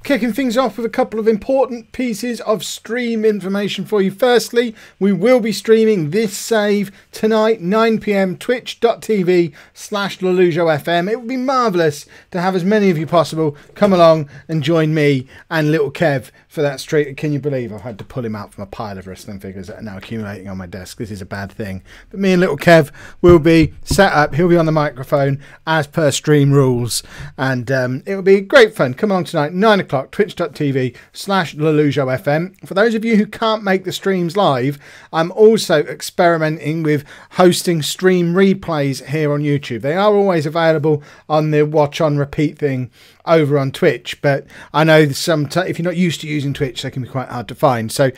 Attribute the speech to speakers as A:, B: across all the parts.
A: Kicking things off with a couple of important pieces of stream information for you. Firstly, we will be streaming this save tonight, 9 PM, twitch.tv/Lollujo FM. It would be marvellous to have as many of you possible come along and join me and little Kev for that stream. Can you believe I've had to pull him out from a pile of wrestling figures that are now accumulating on my desk? This is a bad thing. But me and little Kev will be set up. He'll be on the microphone as per stream rules. And it will be great fun. Come along tonight, 9 o'clock. twitch.tv/Lollujo FM. For those of you who can't make the streams live, I'm also experimenting with hosting stream replays here on YouTube. They are always available on the watch on repeat thing over on Twitch, but I know if you're not used to using Twitch, they can be quite hard to find. So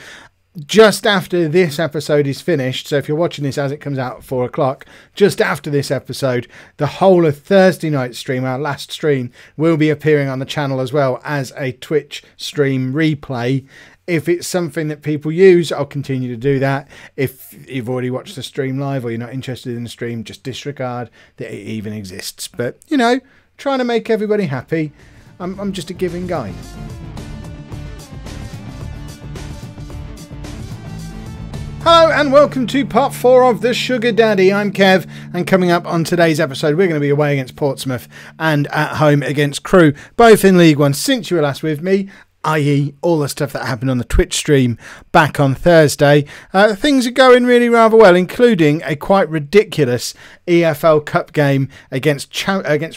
A: just after this episode is finished, so if you're watching this as it comes out at 4 o'clock, just after this episode, the whole of Thursday night stream, our last stream, will be appearing on the channel as well as a Twitch stream replay. If it's something that people use, I'll continue to do that. If you've already watched the stream live or you're not interested in the stream, just disregard that it even exists. But, you know, trying to make everybody happy. I'm just a giving guy. Hello and welcome to part 4 of The Sugar Daddy. I'm Kev, and coming up on today's episode, we're going to be away against Portsmouth and at home against Crewe, both in League One since you were last with me, i.e. all the stuff that happened on the Twitch stream back on Thursday. Things are going really rather well, including a quite ridiculous EFL Cup game against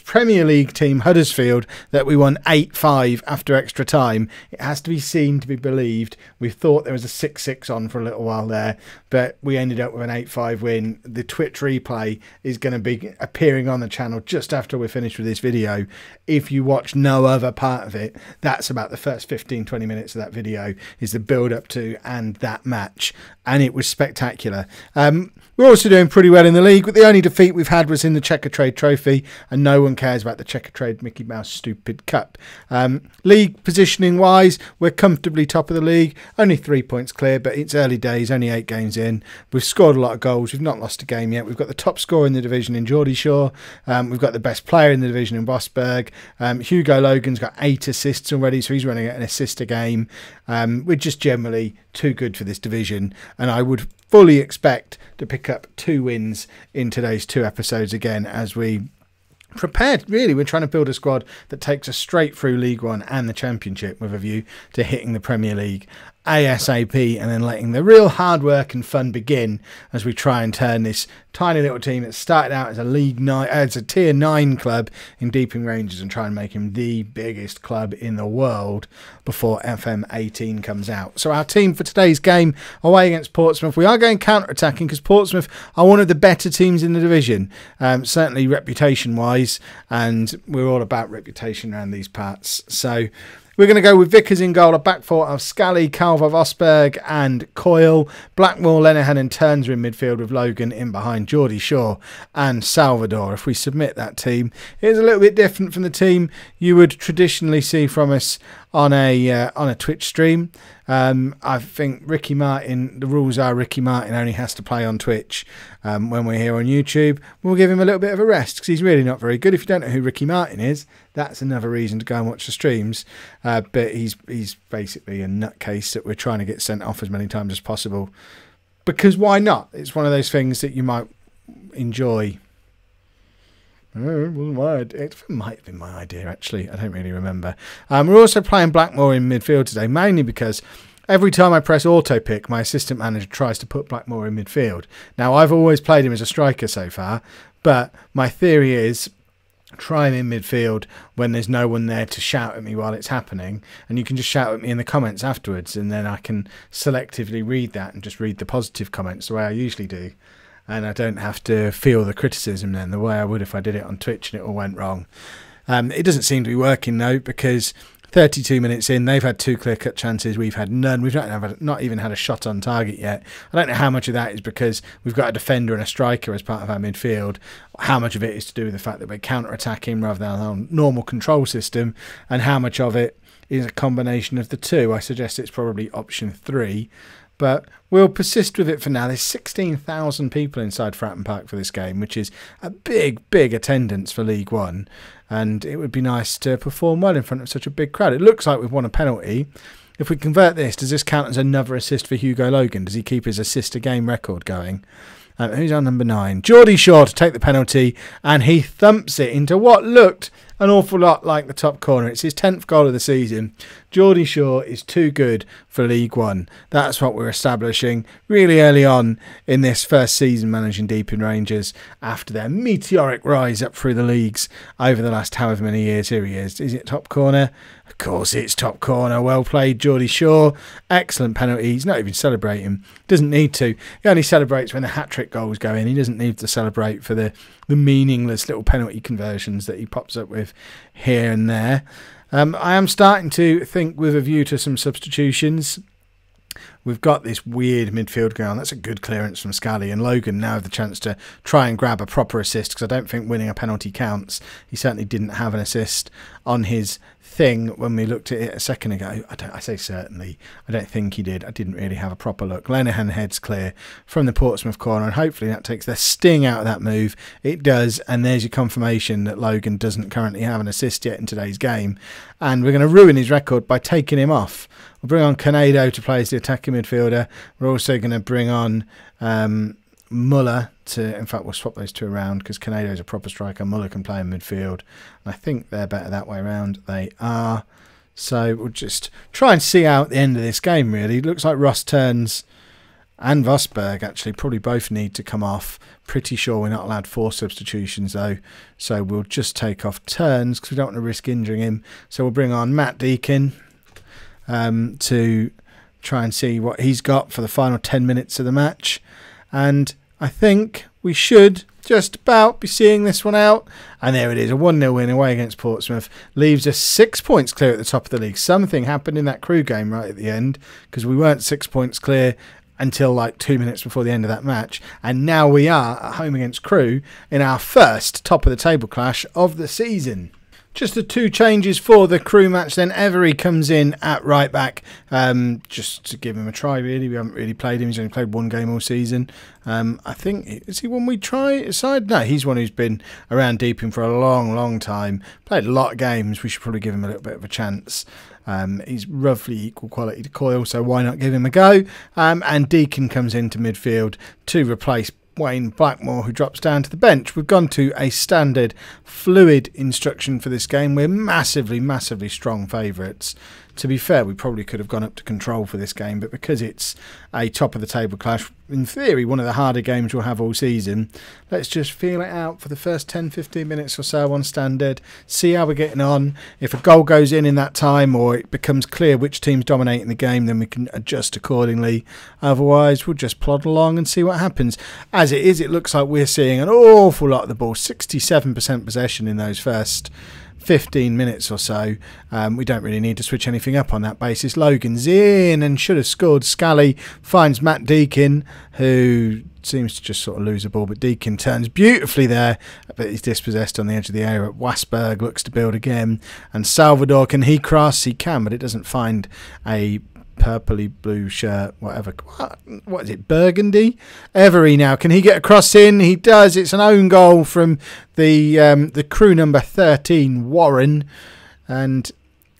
A: Premier League team Huddersfield that we won 8-5 after extra time. It has to be seen to be believed. We thought there was a 6-6 on for a little while there, but we ended up with an 8-5 win. The Twitch replay is going to be appearing on the channel just after we're finished with this video. If you watch no other part of it, that's about the first 15-20 minutes of that video is the build up to and that match, and it was spectacular. We're also doing pretty well in the league, but the only defeat we've had was in the Checkatrade Trophy, and no one cares about the Checkatrade Mickey Mouse stupid cup. League positioning wise, we're comfortably top of the league, only 3 points clear, but it's early days, only 8 games in. We've scored a lot of goals, we've not lost a game yet. We've got the top scorer in the division in Geordie Shaw, we've got the best player in the division in Bosberg. Hugo Logan's got 8 assists already, so he's running at an assist a game. We're just generally too good for this division, and I would fully expect to pick up 2 wins in today's 2 episodes again as we prepared. Really, we're trying to build a squad that takes us straight through League One and the Championship with a view to hitting the Premier League ASAP and then letting the real hard work and fun begin as we try and turn this tiny little team that started out as a tier 9 club in Deeping Rangers and try and make him the biggest club in the world before FM18 comes out. So our team for today's game away against Portsmouth, we are going counter-attacking because Portsmouth are one of the better teams in the division, certainly reputation wise, and we're all about reputation around these parts. So we're going to go with Vickers in goal, a back four of Scally, Calver, Vosberg and Coyle. Blackmore, Lenihan and Turns are in midfield with Logan in behind Geordie Shaw and Salvador. If we submit that team, it is a little bit different from the team you would traditionally see from us on a Twitch stream. I think Ricky Martin, the rules are Ricky Martin only has to play on Twitch when we're here on YouTube. We'll give him a little bit of a rest because he's really not very good. If you don't know who Ricky Martin is, that's another reason to go and watch the streams. But he's basically a nutcase that we're trying to get sent off as many times as possible. Because why not? It's one of those things that you might enjoy. It might have been my idea, actually. I don't really remember. We're also playing Blackmore in midfield today, mainly because every time I press auto pick, my assistant manager tries to put Blackmore in midfield. Now, I've always played him as a striker so far, but my theory is try him in midfield when there's no one there to shout at me while it's happening, and you can just shout at me in the comments afterwards, and then I can selectively read that and just read the positive comments the way I usually do. And I don't have to feel the criticism then the way I would if I did it on Twitch and it all went wrong. It doesn't seem to be working though, because 32 minutes in, they've had 2 clear-cut chances. We've had none. We've not even had a shot on target yet. I don't know how much of that is because we've got a defender and a striker as part of our midfield. How much of it is to do with the fact that we're counter-attacking rather than our normal control system, and how much of it is a combination of the two. I suggest it's probably option 3. but we'll persist with it for now. There's 16,000 people inside Fratton Park for this game, which is a big attendance for League One, and it would be nice to perform well in front of such a big crowd. It looks like we've won a penalty. If we convert this, does this count as another assist for Hugo Logan? Does he keep his assist a game record going? Who's on number 9? Geordie Shaw to take the penalty, and he thumps it into what looked an awful lot like the top corner. It's his 10th goal of the season. Geordie Shaw is too good for League One. That's what we're establishing really early on in this first season managing Deeping Rangers after their meteoric rise up through the leagues over the last however many years. Here he is. Is it top corner? Of course it's top corner. Well played, Geordie Shaw. Excellent penalty. He's not even celebrating. Doesn't need to. He only celebrates when the hat-trick goals go in. He doesn't need to celebrate for the meaningless little penalty conversions that he pops up with here and there. I am starting to think with a view to some substitutions. We've got this weird midfield going on. That's a good clearance from Scally, and Logan now have the chance to try and grab a proper assist, because I don't think winning a penalty counts. He certainly didn't have an assist on his thing when we looked at it a second ago. I say certainly. I don't think he did. I didn't really have a proper look. Lenihan heads clear from the Portsmouth corner, and hopefully that takes the sting out of that move. It does, and there's your confirmation that Logan doesn't currently have an assist yet in today's game, and we're going to ruin his record by taking him off. We'll bring on Canedo to play as the attacking midfielder. We're also going to bring on Muller to, in fact, we'll swap those two around because Canedo is a proper striker. Muller can play in midfield. I think they're better that way around. They are. So we'll just try and see out the end of this game, really. It looks like Ross Turns and Vosberg actually probably both need to come off. Pretty sure we're not allowed 4 substitutions, though. So we'll just take off Turns because we don't want to risk injuring him. So we'll bring on Matt Deakin to try and see what he's got for the final 10 minutes of the match. And I think we should just about be seeing this one out. And there it is, a 1-0 win away against Portsmouth. Leaves us 6 points clear at the top of the league. Something happened in that Crewe game right at the end, because we weren't 6 points clear until like 2 minutes before the end of that match. And now we are at home against Crewe in our first top of the table clash of the season. Just the 2 changes for the Crewe match then. Every comes in at right back, just to give him a try, really. We haven't really played him. He's only played 1 game all season. I think, is he one we try aside? No, he's one who's been around Deeping for a long time. Played a lot of games. We should probably give him a little bit of a chance. He's roughly equal quality to Coyle, so why not give him a go? And Deacon comes into midfield to replace Wayne Blackmore, who drops down to the bench. We've gone to a standard fluid instruction for this game. We're massively strong favourites. To be fair, we probably could have gone up to control for this game, but because it's a top of the table clash, in theory one of the harder games we'll have all season, let's just feel it out for the first 10-15 minutes or so on standard, see how we're getting on. If a goal goes in that time, or it becomes clear which team's dominating the game, then we can adjust accordingly. Otherwise, we'll just plod along and see what happens. As it is, it looks like we're seeing an awful lot of the ball, 67% possession in those first 15 minutes or so. We don't really need to switch anything up on that basis. Logan's in and should have scored. Scally finds Matt Deakin, who seems to just sort of lose the ball, but Deakin turns beautifully there, but he's dispossessed on the edge of the area. Wasberg looks to build again, and Salvador, can he cross? He can, but it doesn't find a purpley blue shirt, whatever. What is it, burgundy? Every now, can he get a cross in? He does. It's an own goal from the Crewe number 13, Warren, and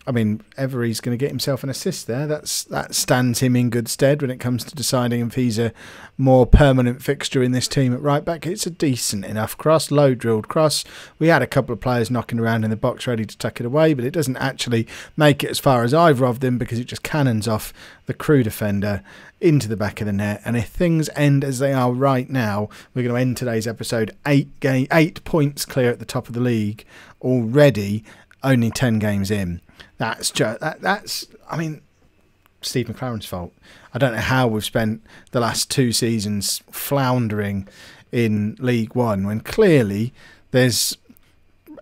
A: I mean, Every's going to get himself an assist there. That stands him in good stead when it comes to deciding if he's a more permanent fixture in this team at right back. It's a decent enough cross, low drilled cross. We had a couple of players knocking around in the box ready to tuck it away, but it doesn't actually make it as far as either of them because it just cannons off the Crewe defender into the back of the net. And if things end as they are right now, we're going to end today's episode 8 points clear at the top of the league already, only 10 games in. That's I mean, Steve McLaren's fault. I don't know how we've spent the last 2 seasons floundering in League One when clearly there's,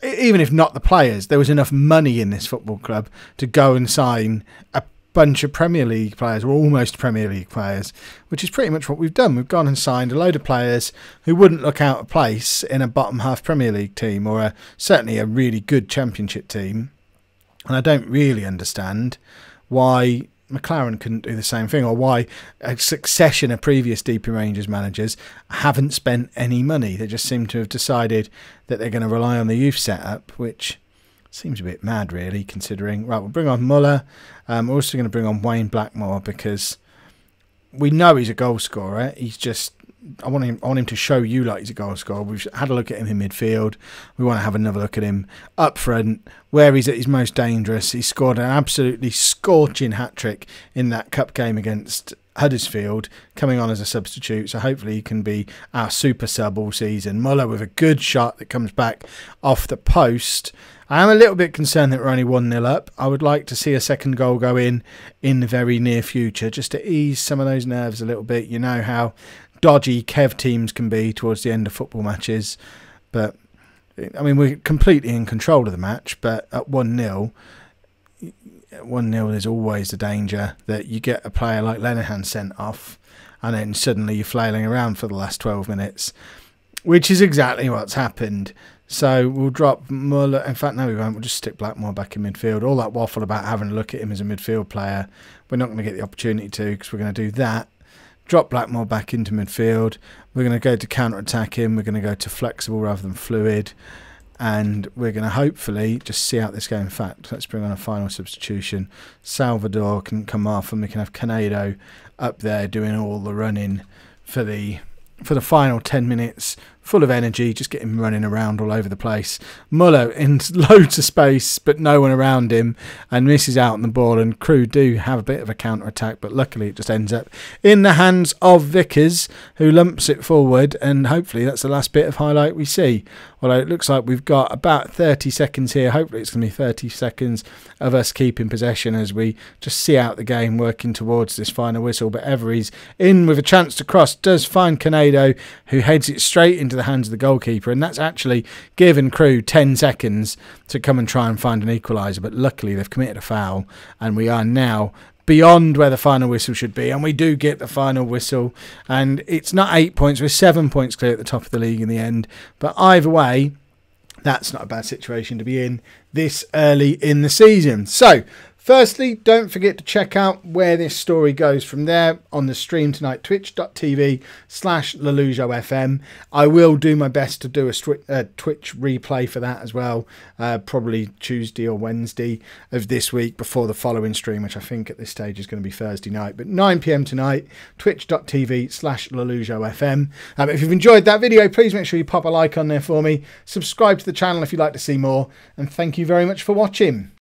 A: even if not the players, there was enough money in this football club to go and sign a bunch of Premier League players, or almost Premier League players, which is pretty much what we've done. We've gone and signed a load of players who wouldn't look out of place in a bottom half Premier League team, or certainly a really good Championship team. And I don't really understand why McLaren couldn't do the same thing, or why a succession of previous DP Rangers managers haven't spent any money. They just seem to have decided that they're going to rely on the youth setup, which seems a bit mad, really, considering... Right, we'll bring on Muller. We're also going to bring on Wayne Blackmore because we know he's a goal scorer. He's just... I want him to show you like he's a goal scorer. We've had a look at him in midfield. We want to have another look at him up front, where he's at his most dangerous. He scored an absolutely scorching hat-trick in that cup game against Huddersfield, coming on as a substitute. So hopefully he can be our super sub all season. Muller with a good shot that comes back off the post. I am a little bit concerned that we're only 1-0 up. I would like to see a second goal go in the very near future, just to ease some of those nerves a little bit. You know how dodgy Kev teams can be towards the end of football matches. But, I mean, we're completely in control of the match, but at 1-0, there's always the danger that you get a player like Lenihan sent off and then suddenly you're flailing around for the last 12 minutes, which is exactly what's happened. So we'll drop Muller. In fact, no, we won't. We'll just stick Blackmore back in midfield. All that waffle about having a look at him as a midfield player, we're not going to get the opportunity to, because we're going to do that. Drop Blackmore back into midfield. We're going to go to counter-attack him. We're going to go to flexible rather than fluid. And we're going to hopefully just see out this game. In fact, let's bring on a final substitution. Salvador can come off and we can have Canedo up there doing all the running for the final 10 minutes. Full of energy, just get him running around all over the place. Muller in loads of space, but no one around him, and misses out on the ball. And Crewe do have a bit of a counter-attack, but luckily it just ends up in the hands of Vickers, who lumps it forward, and hopefully that's the last bit of highlight we see. Although it looks like we've got about 30 seconds here. Hopefully it's going to be 30 seconds of us keeping possession as we just see out the game, working towards this final whistle. But Every's in with a chance to cross, does find Canedo, who heads it straight into the hands of the goalkeeper, and that's actually given Crewe 10 seconds to come and try and find an equaliser, but luckily they've committed a foul and we are now beyond where the final whistle should be, and we do get the final whistle, and it's not 8 points, we're 7 points clear at the top of the league in the end. But either way, that's not a bad situation to be in this early in the season. So firstly, don't forget to check out where this story goes from there on the stream tonight, twitch.tv/LollujoFM. I will do my best to do a Twitch replay for that as well, probably Tuesday or Wednesday of this week before the following stream, which I think at this stage is going to be Thursday night. But 9 PM tonight, twitch.tv/LollujoFM. If you've enjoyed that video, please make sure you pop a like on there for me. Subscribe to the channel if you'd like to see more. And thank you very much for watching.